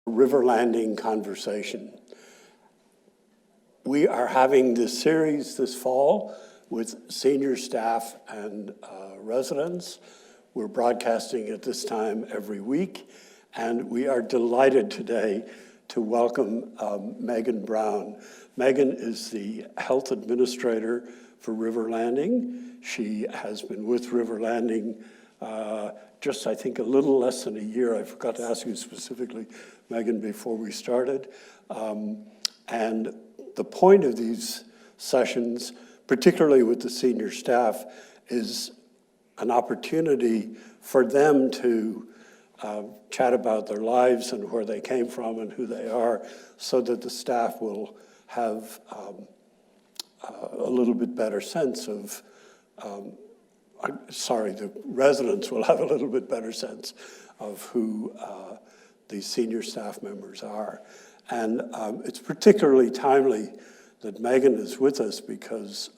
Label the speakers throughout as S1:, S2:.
S1: River Landing conversation. We are having this series this fall with senior staff and residents. We're broadcasting at this time every week, and we are delighted today to welcome Megan Brown. Megan is the health administrator for River Landing. She has been with River Landing just, I think, a little less than a year. I forgot to ask you specifically, Megan, before we started. And the point of these sessions, particularly with the senior staff, is an opportunity for them to chat about their lives and where they came from and who they are, so that the staff will have a little bit better sense of, the residents will have a little bit better sense of who these senior staff members are. And it's particularly timely that Megan is with us because,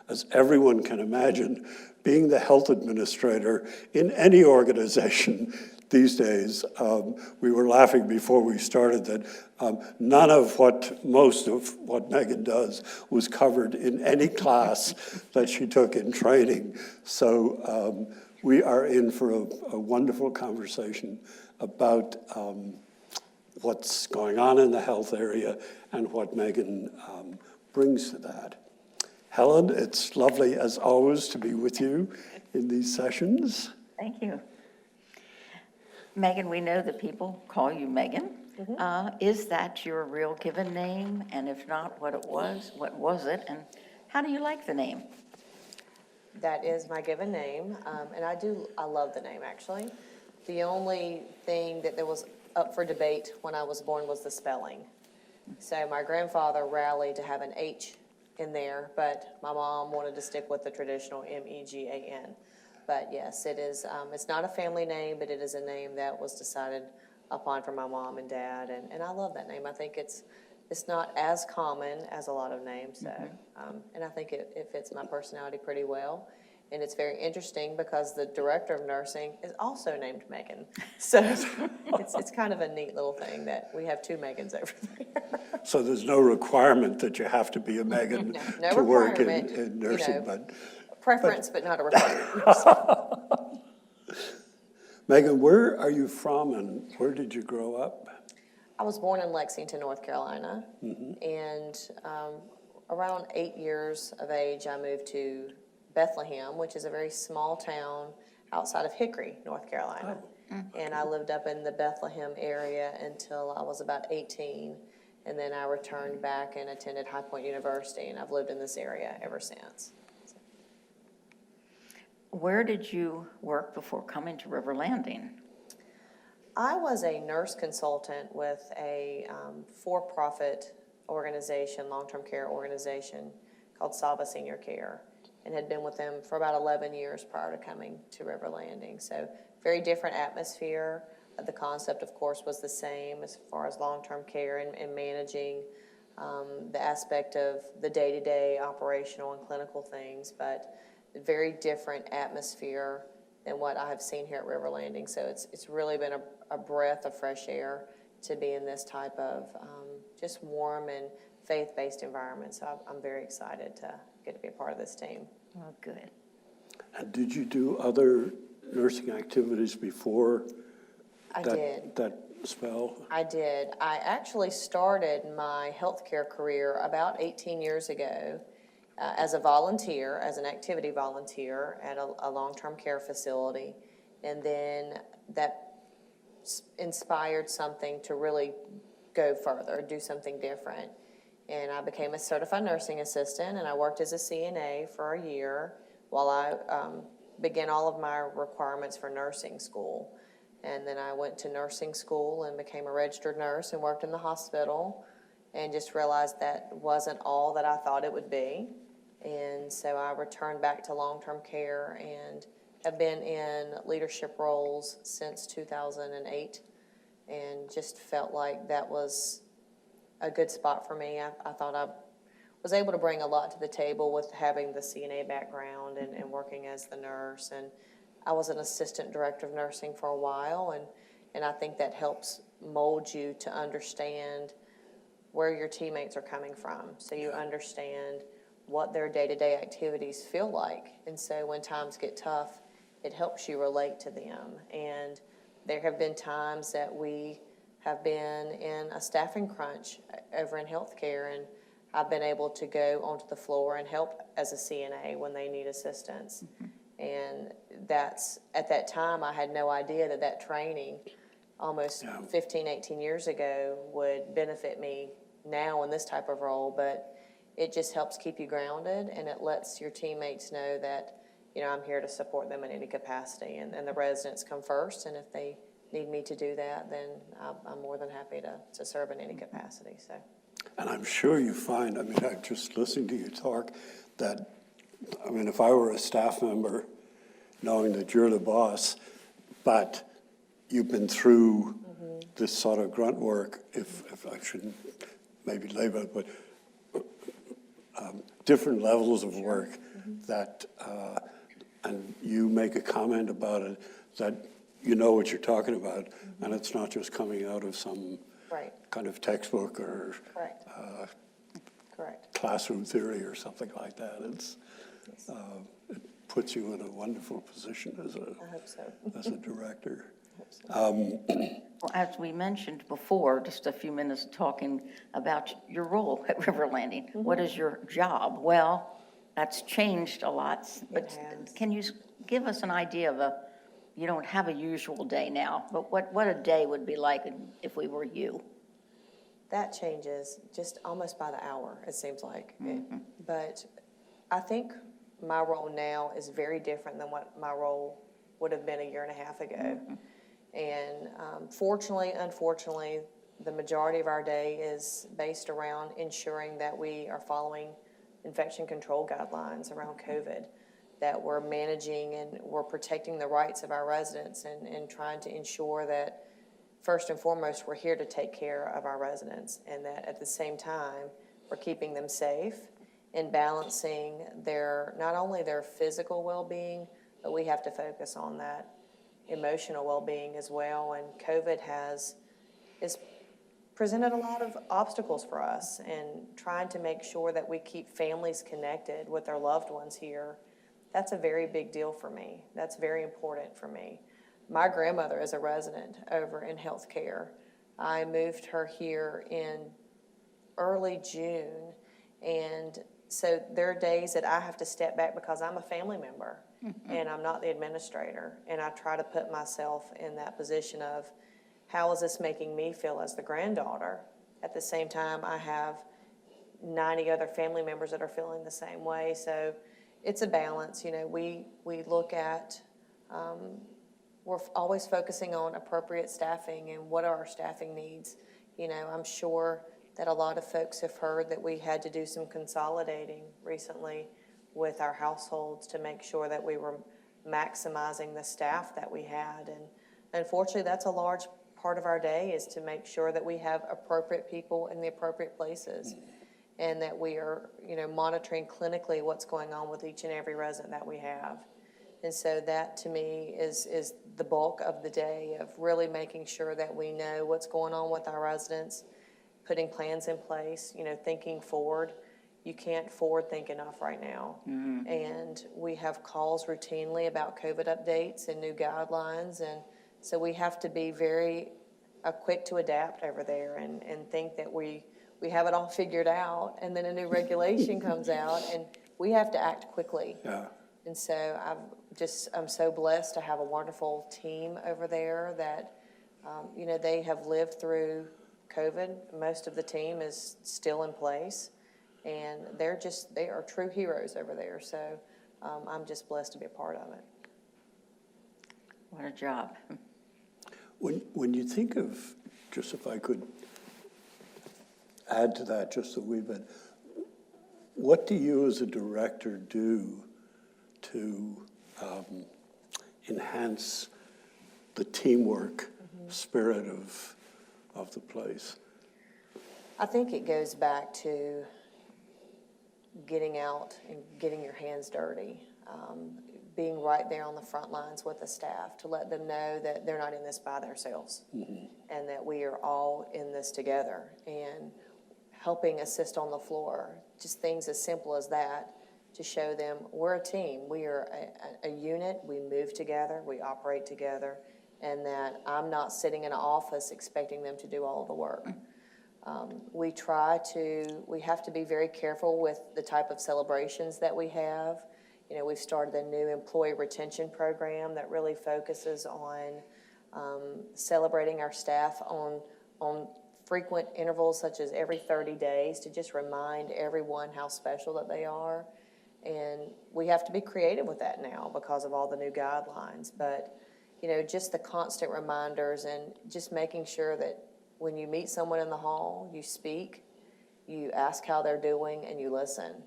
S1: as everyone can imagine, being the health administrator in any organization these days, we were laughing before we started that most of what Megan does was covered in any class that she took in training. So we are in for a wonderful conversation about what's going on in the health area and what Megan brings to that. Helen, it's lovely as always to be with you in these sessions.
S2: Thank you. Megan, we know that people call you Megan. Mm-hmm. Is that your real given name? And if not, what was it? And how do you like the name?
S3: That is my given name, and I love the name, actually. The only thing that there was up for debate when I was born was the spelling. So my grandfather rallied to have an H in there, but my mom wanted to stick with the traditional M-E-G-A-N. But yes, it is. It's not a family name, but it is a name that was decided upon for my mom and dad, and I love that name. I think it's not as common as a lot of names, so and I think it fits my personality pretty well. And it's very interesting because the director of nursing is also named Megan, so it's kind of a neat little thing that we have two Megans over there.
S1: So there's no requirement that you have to be a Megan
S3: no
S1: to work in nursing, but
S3: preference, but not a requirement.
S1: Megan, where are you from and where did you grow up?
S3: I was born in Lexington, North Carolina, and around 8 years of age, I moved to Bethlehem, which is a very small town outside of Hickory, North Carolina. And I lived up in the Bethlehem area until I was about 18, and then I returned back and attended High Point University, and I've lived in this area ever since.
S2: Where did you work before coming to River Landing?
S3: I was a nurse consultant with a for-profit organization, long-term care organization called Saba Senior Care, and had been with them for about 11 years prior to coming to River Landing. So very different atmosphere. The concept, of course, was the same as far as long-term care and managing the aspect of the day-to-day operational and clinical things, but very different atmosphere than what I have seen here at River Landing. So it's really been a breath of fresh air to be in this type of just warm and faith-based environment. So I'm very excited to get to be a part of this team.
S2: Oh, good.
S1: And did you do other nursing activities before that spell?
S3: I did. I actually started my healthcare career about 18 years ago as a volunteer, as an activity volunteer at a long-term care facility. And then that inspired something to really go further, do something different. And I became a certified nursing assistant, and I worked as a CNA for a year while I began all of my requirements for nursing school. And then I went to nursing school and became a registered nurse and worked in the hospital, and just realized that wasn't all that I thought it would be. And so I returned back to long-term care and have been in leadership roles since 2008, and just felt like that was a good spot for me. I thought I was able to bring a lot to the table with having the CNA background and working as the nurse. And I was an assistant director of nursing for a while, and And I think that helps mold you to understand where your teammates are coming from. So you understand what their day-to-day activities feel like. And so when times get tough, it helps you relate to them. And there have been times that we have been in a staffing crunch over in healthcare, and I've been able to go onto the floor and help as a CNA when they need assistance. And that's, at that time, I had no idea that that training almost 15, 18 years ago would benefit me now in this type of role, but it just helps keep you grounded, and it lets your teammates know that, you know, I'm here to support them in any capacity, and the residents come first, and if they need me to do that, then I'm more than happy to serve in any capacity, so.
S1: And I'm sure you find, I mean, I'm just listening to you talk, that, I mean, if I were a staff member, knowing that you're the boss, but you've been through this sort of grunt work, if I shouldn't maybe label it, but different levels of work that, and you make a comment about it, that you know what you're talking about, and it's not just coming out of some kind of textbook or classroom theory or something like that. It's, it puts you in a wonderful position as a,
S3: I hope so.
S1: as a director.
S2: Well, as we mentioned before, just a few minutes talking about your role at River Landing. What is your job? Well, that's changed a lot, but
S3: has.
S2: can you give us an idea of you don't have a usual day now, but what a day would be like if we were you?
S3: That changes just almost by the hour, it seems like. But I think my role now is very different than what my role would have been a year and a half ago. And fortunately, unfortunately, the majority of our day is based around ensuring that we are following infection control guidelines around COVID, that we're managing and we're protecting the rights of our residents, and trying to ensure that, first and foremost, we're here to take care of our residents, and that at the same time, we're keeping them safe and balancing not only their physical well-being, but we have to focus on that emotional well-being as well. And COVID has presented a lot of obstacles for us, and trying to make sure that we keep families connected with their loved ones here. That's a very big deal for me. That's very important for me. My grandmother is a resident over in healthcare. I moved her here in early June, and so there are days that I have to step back because I'm a family member and I'm not the administrator, and I try to put myself in that position of, how is this making me feel as the granddaughter? At the same time, I have 90 other family members that are feeling the same way. So it's a balance. You know, we look at, we're always focusing on appropriate staffing and what are our staffing needs. You know, I'm sure that a lot of folks have heard that we had to do some consolidating recently with our households to make sure that we were maximizing the staff that we had. And unfortunately, that's a large part of our day, is to make sure that we have appropriate people in the appropriate places, and that we are, you know, monitoring clinically what's going on with each and every resident that we have. And so that, to me, is the bulk of the day, of really making sure that we know what's going on with our residents, putting plans in place, you know, thinking forward. You can't forward think enough right now. And we have calls routinely about COVID updates and new guidelines, and so we have to be very quick to adapt over there, and think that we have it all figured out, and then a new regulation comes out, and we have to act quickly. And so I'm so blessed to have a wonderful team over there that, you know, they have lived through COVID. Most of the team is still in place, and they are true heroes over there. So I'm just blessed to be a part of it.
S2: What a job.
S1: When you think of, just if I could add to that just a wee bit, what do you as a director do to enhance the teamwork spirit of the place?
S3: I think it goes back to getting out and getting your hands dirty, being right there on the front lines with the staff to let them know that they're not in this by themselves, and that we are all in this together, and helping assist on the floor, just things as simple as that, to show them we're a team, we are a unit, we move together, we operate together, and that I'm not sitting in an office expecting them to do all of the work. We have to be very careful with the type of celebrations that we have. You know, we've started a new employee retention program that really focuses on celebrating our staff on frequent intervals, such as every 30 days, to just remind everyone how special that they are. And we have to be creative with that now because of all the new guidelines. But, you know, just the constant reminders and just making sure that when you meet someone in the hall, you speak, you ask how they're doing, and you listen.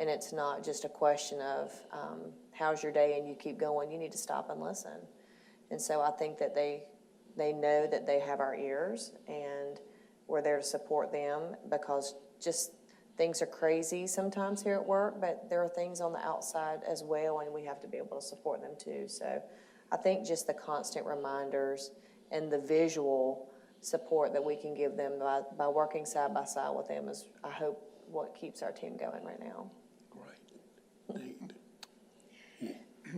S3: And it's not just a question of how's your day and you keep going. You need to stop and listen. And so I think that they know that they have our ears, and we're there to support them, because just things are crazy sometimes here at work, but there are things on the outside as well, and we have to be able to support them too. So I think just the constant reminders and the visual support that we can give them by working side by side with them is, I hope, what keeps our team going right now.
S1: Right.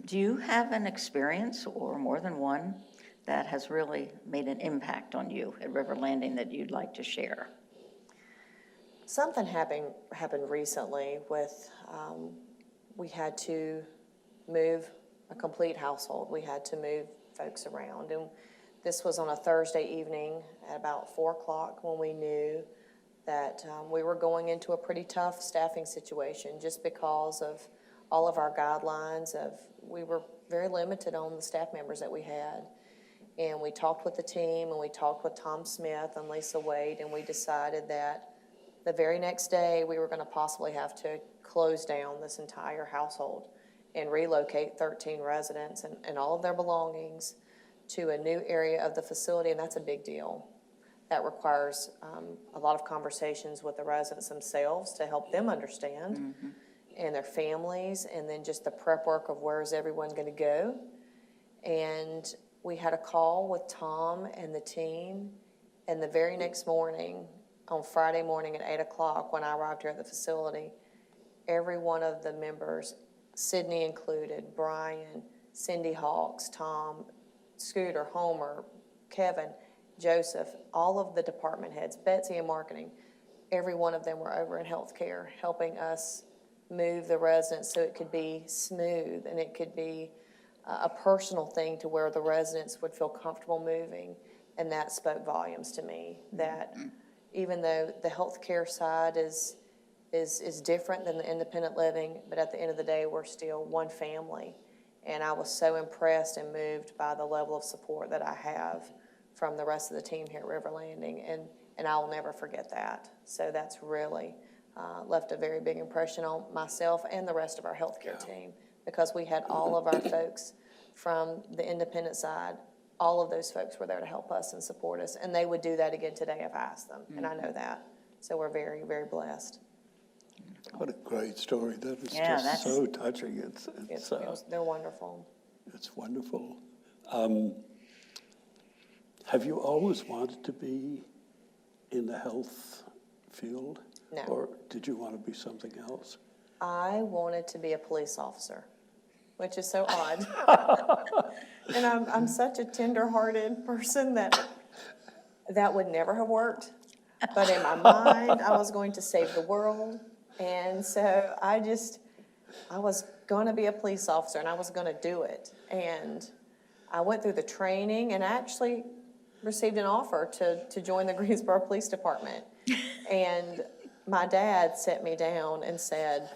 S2: Do you have an experience, or more than one, that has really made an impact on you at River Landing that you'd like to share?
S3: Something happened recently with, we had to move a complete household. We had to move folks around. And this was on a Thursday evening at about 4 o'clock, when we knew that we were going into a pretty tough staffing situation, just because of all of our guidelines. We were very limited on the staff members that we had. And we talked with the team, and we talked with Tom Smith and Lisa Wade, and we decided that the very next day we were going to possibly have to close down this entire household and relocate 13 residents and all of their belongings to a new area of the facility, and that's a big deal. That requires a lot of conversations with the residents themselves to help them understand, and their families, and then just the prep work of where is everyone going to go. And we had a call with Tom and the team, and the very next morning, on Friday morning at 8 o'clock, when I arrived here at the facility, every one of the members, Sydney included, Brian, Cindy Hawks, Tom, Scooter, Homer, Kevin, Joseph, all of the department heads, Betsy in marketing, every one of them were over in healthcare, helping us move the residents so it could be smooth and it could be a personal thing to where the residents would feel comfortable moving. And that spoke volumes to me, that even though the healthcare side is different than the independent living, but at the end of the day, we're still one family. And I was so impressed and moved by the level of support that I have from the rest of the team here at River Landing, and I will never forget that. So that's really left a very big impression on myself and the rest of our healthcare team, because we had all of our folks from the independent side. All of those folks were there to help us and support us, and they would do that again today if I asked them, and I know that. So we're very, very blessed.
S1: What a great story. That is
S2: Yeah,
S1: just so touching.
S3: They're wonderful.
S1: It's wonderful. Have you always wanted to be in the health field?
S3: No.
S1: Or did you want to be something else?
S3: I wanted to be a police officer, which is so odd. And I'm such a tender-hearted person that would never have worked. But in my mind, I was going to save the world. And so I was going to be a police officer, and I was going to do it. And I went through the training and actually received an offer to join the Greensboro Police Department. And my dad sat me down and said,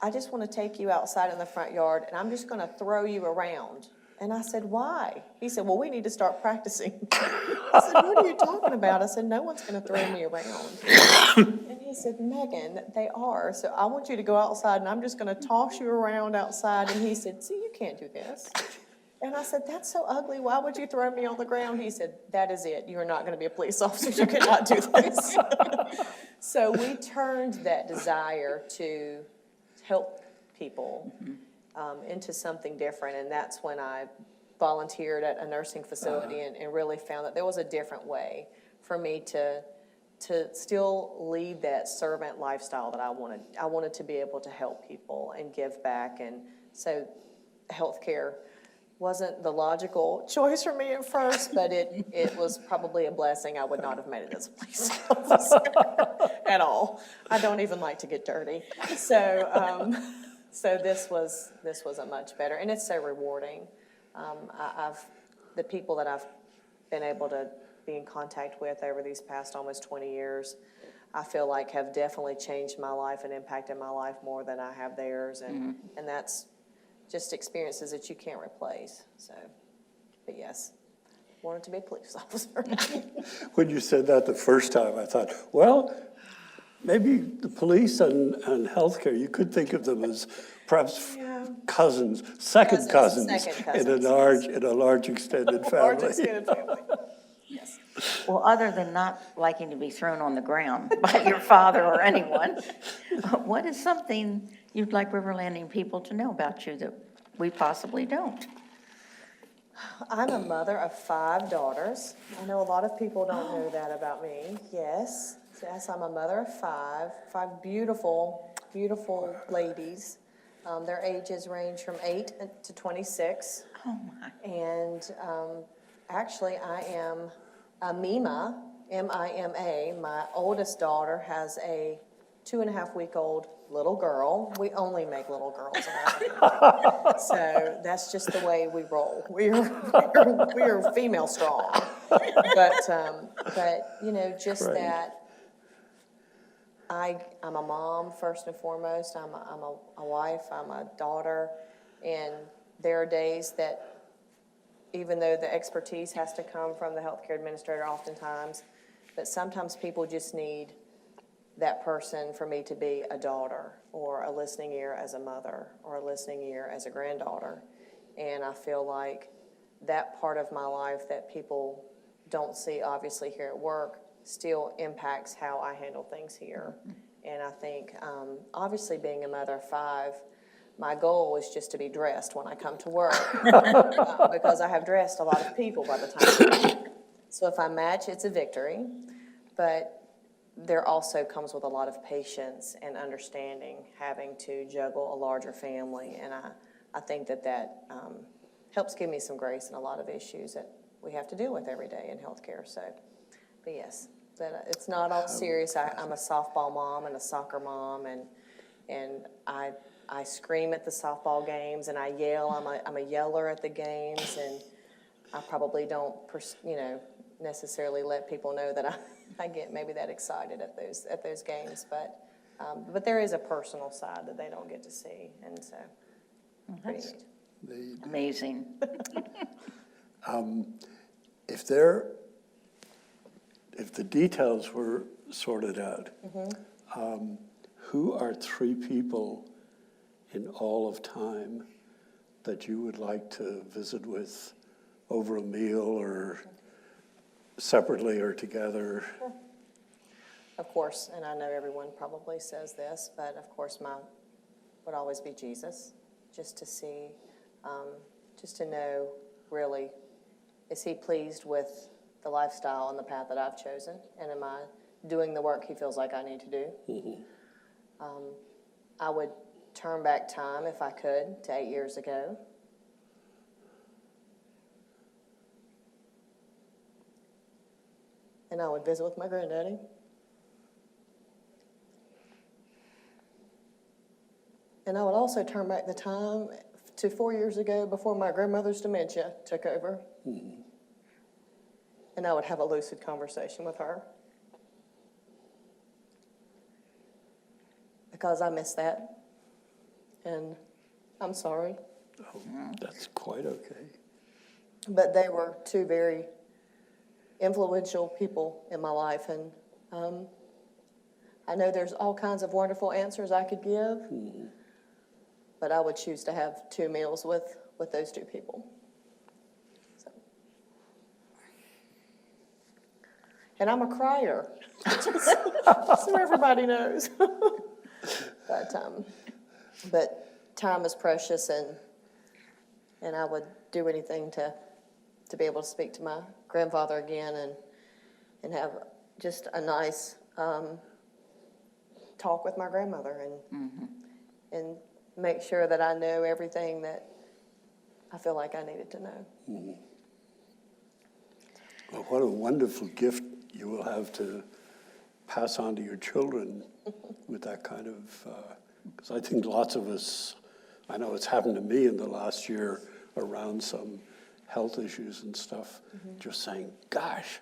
S3: I just want to take you outside in the front yard, and I'm just going to throw you around. And I said, why? He said, well, we need to start practicing. I said, what are you talking about? I said, no one's going to throw me around. And he said, Megan, they are. So I want you to go outside, and I'm just going to toss you around outside. And he said, see, you can't do this. And I said, that's so ugly. Why would you throw me on the ground? He said, that is it. You are not going to be a police officer. You cannot do this. So we turned that desire to help people into something different. And that's when I volunteered at a nursing facility and really found that there was a different way for me to still lead that servant lifestyle that I wanted. I wanted to be able to help people and give back. And so healthcare wasn't the logical choice for me at first, but it was probably a blessing. I would not have made it as a police officer at all. I don't even like to get dirty. So this was a much better, and it's so rewarding. The people that I've been able to be in contact with over these past almost 20 years, I feel like have definitely changed my life and impacted my life more than I have theirs, and that's just experiences that you can't replace. So, but yes, wanted to be a police officer.
S1: When you said that the first time, I thought, well, maybe the police and healthcare, you could think of them as perhaps cousins, second cousins in a large extended family.
S3: Large extended family. Yes.
S2: Well, other than not liking to be thrown on the ground by your father or anyone, what is something you'd like River Landing people to know about you that we possibly don't?
S3: I'm a mother of 5 daughters. I know a lot of people don't know that about me. Yes, I'm a mother of 5 beautiful, beautiful ladies. Their ages range from 8 to 26.
S2: Oh, my.
S3: And actually, I am a Mima, M-I-M-A. My oldest daughter has a 2.5-week-old little girl. We only make little girls in our family. So that's just the way we roll. We are female strong. But you know, just
S1: Right.
S3: that I'm a mom first and foremost. I'm a wife. I'm a daughter. And there are days that even though the expertise has to come from the healthcare administrator oftentimes, but sometimes people just need that person for me to be a daughter or a listening ear as a mother or a listening ear as a granddaughter. And I feel like that part of my life that people don't see obviously here at work still impacts how I handle things here. And I think obviously being a mother of 5, my goal is just to be dressed when I come to work because I have dressed a lot of people by the time. So if I match, it's a victory. But there also comes with a lot of patience and understanding having to juggle a larger family. And I think that helps give me some grace in a lot of issues that we have to deal with every day in healthcare. So, but yes, it's not all serious. I'm a softball mom and a soccer mom, and I scream at the softball games and I yell. I'm a yeller at the games, and I probably don't, necessarily let people know that I get maybe that excited at those games. But there is a personal side that they don't get to see, and so pretty neat.
S2: Amazing.
S1: If the details were sorted out, who are 3 people in all of time that you would like to visit with over a meal or separately or together?
S3: Sure. Of course, and I know everyone probably says this, but of course mine would always be Jesus, just to see, just to know really, is he pleased with the lifestyle and the path that I've chosen, and am I doing the work he feels like I need to do? Mm-hmm. I would turn back time, if I could, to 8 years ago. And I would visit with my granddaddy. And I would also turn back the time to 4 years ago before my grandmother's dementia took over. Mm-hmm. And I would have a lucid conversation with her. Because I miss that. And I'm sorry.
S1: Oh, that's quite okay.
S3: But they were 2 very influential people in my life, and I know there's all kinds of wonderful answers I could give, but I would choose to have 2 meals with those 2 people. So. And I'm a crier, just so everybody knows. But time is precious, and I would do anything to be able to speak to my grandfather again and have just a nice talk with my grandmother and make sure that I know everything that I feel like I needed to know.
S1: Well, what a wonderful gift you will have to pass on to your children with that kind of, because I think lots of us, I know it's happened to me in the last year around some health issues and stuff, just saying, gosh,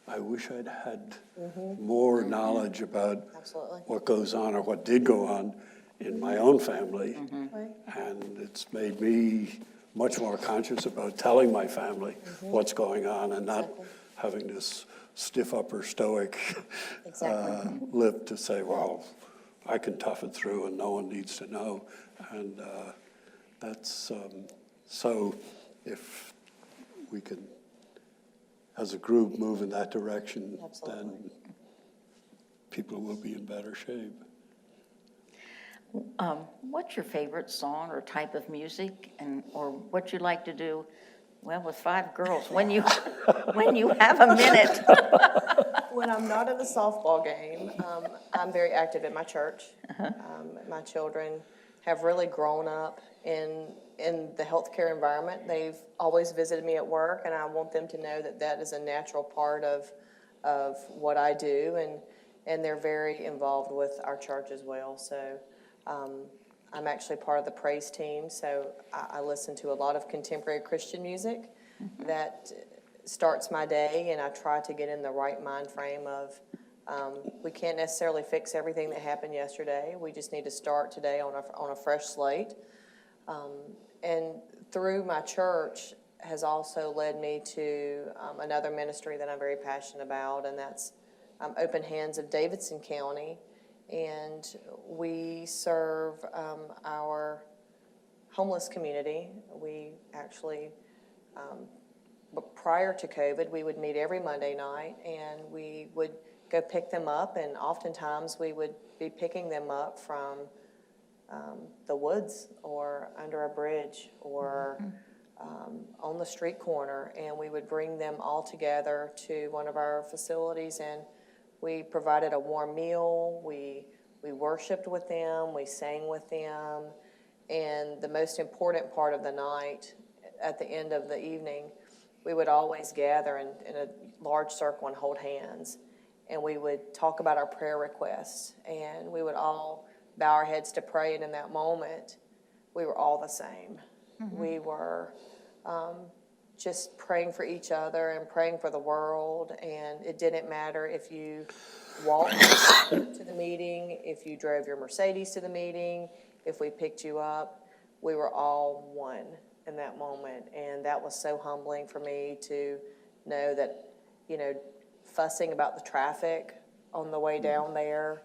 S1: I wish I'd had more knowledge about
S3: Absolutely.
S1: what goes on or what did go on in my own family.
S3: Right.
S1: And it's made me much more conscious about telling my family what's going on and not having this stiff upper stoic
S3: Exactly.
S1: lip to say, well, I can tough it through and no one needs to know. And that's, so if we can, as a group, move in that direction,
S3: Absolutely.
S1: then people will be in better shape.
S2: What's your favorite song or type of music, or what you like to do? Well, with 5 girls, when you have a minute.
S3: When I'm not at a softball game, I'm very active in my church. My children have really grown up in the healthcare environment. They've always visited me at work, and I want them to know that that is a natural part of what I do, and they're very involved with our church as well. So I'm actually part of the praise team, so I listen to a lot of contemporary Christian music that starts my day, and I try to get in the right mind frame of we can't necessarily fix everything that happened yesterday. We just need to start today on a fresh slate. And through my church has also led me to another ministry that I'm very passionate about, and that's Open Hands of Davidson County. And we serve our homeless community. We actually, prior to COVID, we would meet every Monday night, and we would go pick them up, and oftentimes we would be picking them up from the woods or under a bridge or on the street corner, and we would bring them all together to one of our facilities, and we provided a warm meal, we worshiped with them, we sang with them, and the most important part of the night, at the end of the evening, we would always gather in a large circle and hold hands, and we would talk about our prayer requests, and we would all bow our heads to pray, and in that moment, we were all the same. We were just praying for each other and praying for the world, and it didn't matter if you walked to the meeting, if you drove your Mercedes to the meeting, if we picked you up, we were all one in that moment, and that was so humbling for me to know that, fussing about the traffic on the way down there,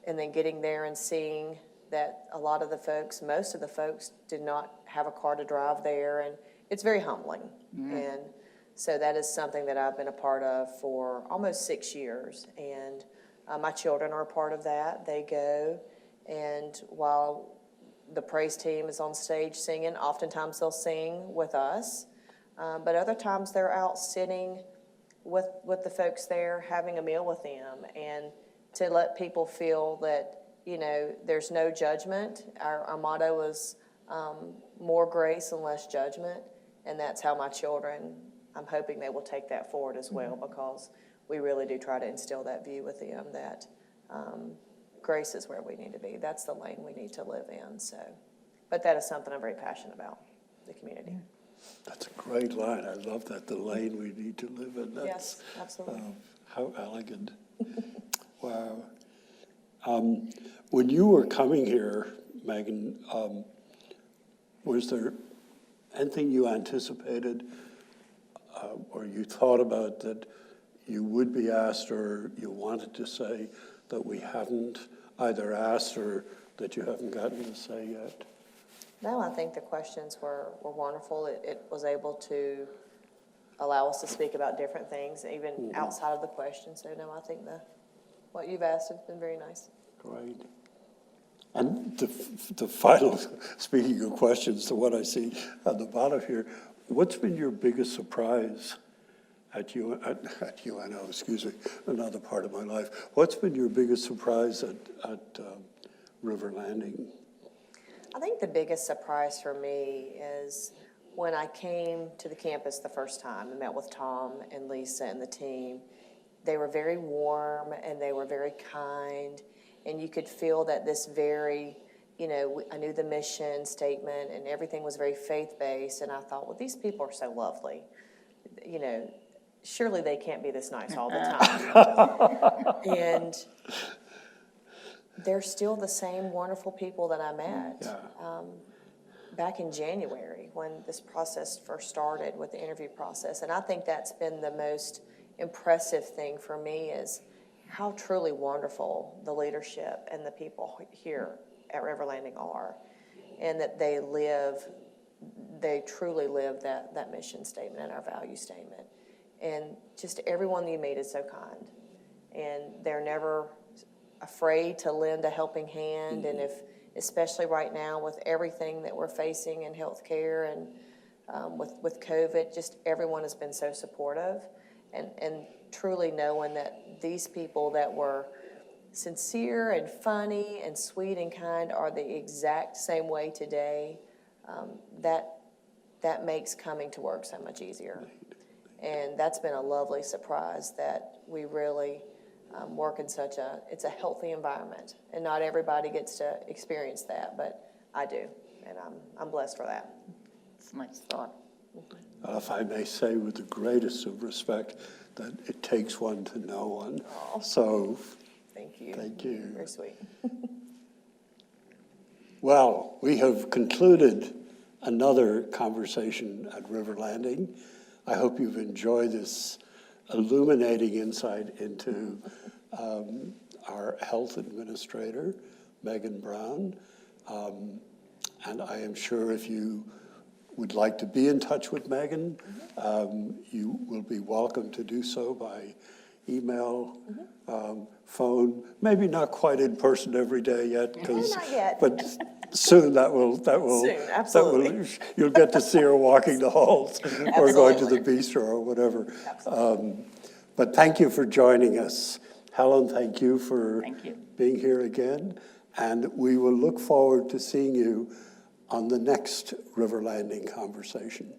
S3: and then getting there and seeing that a lot of the folks, most of the folks, did not have a car to drive there, and it's very humbling. And so that is something that I've been a part of for almost 6 years, and my children are a part of that. They go, and while the praise team is on stage singing, oftentimes they'll sing with us, but other times they're out sitting with the folks there, having a meal with them, and to let people feel that, there's no judgment. Our motto is more grace and less judgment, and that's how my children, I'm hoping they will take that forward as well, because we really do try to instill that view with them that grace is where we need to be. That's the lane we need to live in. So, but that is something I'm very passionate about, the community.
S1: That's a great line. I love that, the lane we need to live in. That's,
S3: Yes, absolutely.
S1: how elegant. Wow. When you were coming here, Megan, was there anything you anticipated or you thought about that you would be asked or you wanted to say that we haven't either asked or that you haven't gotten to say yet?
S3: No, I think the questions were wonderful. It was able to allow us to speak about different things, even outside of the question. So, no, I think what you've asked has been very nice.
S1: Great. And the final, speaking of questions, the one I see at the bottom here, what's been your biggest surprise at UNO, excuse me, another part of my life. What's been your biggest surprise at River Landing?
S3: I think the biggest surprise for me is when I came to the campus the first time and met with Tom and Lisa and the team. They were very warm and they were very kind, and you could feel that this very, I knew the mission statement and everything was very faith-based, and I thought, well, these people are so lovely. Surely they can't be this nice all the time. And they're still the same wonderful people that I met back in January when this process first started with the interview process. And I think that's been the most impressive thing for me is how truly wonderful the leadership and the people here at River Landing are, and that they truly live that mission statement and our value statement. And just everyone you meet is so kind, and they're never afraid to lend a helping hand. And especially right now with everything that we're facing in healthcare and with COVID, just everyone has been so supportive, and truly knowing that these people that were sincere and funny and sweet and kind are the exact same way today, that makes coming to work so much easier. And that's been a lovely surprise that we really work in it's a healthy environment. And not everybody gets to experience that, but I do. And I'm blessed for that.
S2: It's a nice thought.
S1: If I may say with the greatest of respect, that it takes one to know one.
S3: Oh.
S1: So,
S3: Thank you.
S1: thank you.
S3: Very sweet.
S1: Well, we have concluded another conversation at River Landing. I hope you've enjoyed this illuminating insight into our health administrator, Megan Brown. And I am sure if you would like to be in touch with Megan, you will be welcome to do so by email, phone, maybe not quite in person every day yet,
S3: Not yet.
S1: but soon that will
S3: Soon, absolutely.
S1: you'll get to see her walking the halls or going to the bistro or whatever. But thank you for joining us. Helen, thank you for being here again. And we will look forward to seeing you on the next River Landing conversation.